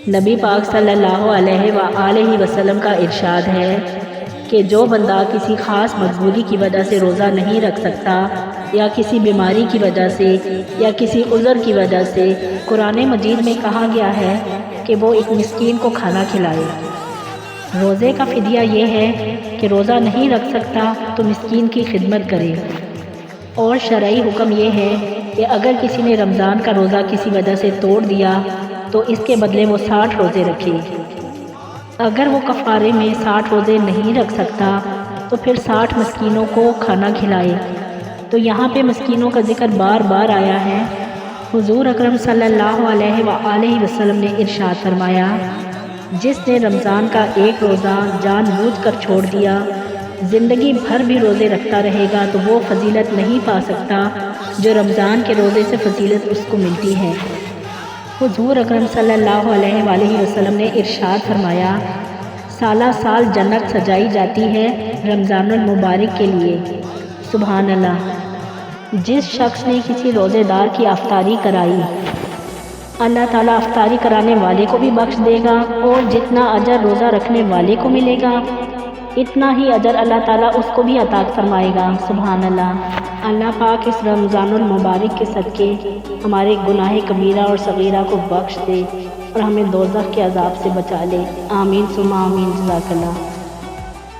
نبی پاک صلی اللہ علیہ وآلہ وسلم کا ارشاد ہے کہ جو بندہ کسی خاص مجبوری کی وجہ سے روزہ نہیں رکھ سکتا یا کسی بیماری کی وجہ سے یا کسی عذر کی وجہ سے، قرآن مجید میں کہا گیا ہے کہ وہ ایک مسکین کو کھانا کھلائے۔ روزے کا فدیہ یہ ہے کہ روزہ نہیں رکھ سکتا تو مسکین کی خدمت کرے، اور شرعی حکم یہ ہے کہ اگر کسی نے رمضان کا روزہ کسی وجہ سے توڑ دیا تو اس کے بدلے وہ 60 روزے رکھے۔ اگر وہ کفارے میں 60 روزے نہیں رکھ سکتا تو پھر 60 مسکینوں کو کھانا کھلائے۔ تو یہاں پہ مسکینوں کا ذکر بار بار آیا ہے۔ حضور اکرم صلی اللہ علیہ وآلہ وسلم نے ارشاد فرمایا، جس نے رمضان کا ایک روزہ جان بوجھ کر چھوڑ دیا، زندگی بھر بھی روزے رکھتا رہے گا تو وہ فضیلت نہیں پا سکتا جو رمضان کے روزے سے فضیلت اس کو ملتی ہے۔ حضور اکرم صلی اللہ علیہ وآلہ وسلم نے ارشاد فرمایا، سالہ سال جنت سجائی جاتی ہے رمضان المبارک کے لیے۔ سبحان اللہ۔ جس شخص نے کسی روزے دار کی افطاری کرائی، اللہ تعالیٰ افطاری کرانے والے کو بھی بخش دے گا، اور جتنا اجر روزہ رکھنے والے کو ملے گا اتنا ہی اجر اللہ تعالیٰ اس کو بھی عطا فرمائے گا۔ سبحان اللہ۔ اللہ پاک اس رمضان المبارک کے صدقے ہمارے گناہ کبیرہ اور صغیرہ کو بخش دے اور ہمیں دوزخ کے عذاب سے بچا لے۔ آمین ثم آمین۔ جزاک اللہ۔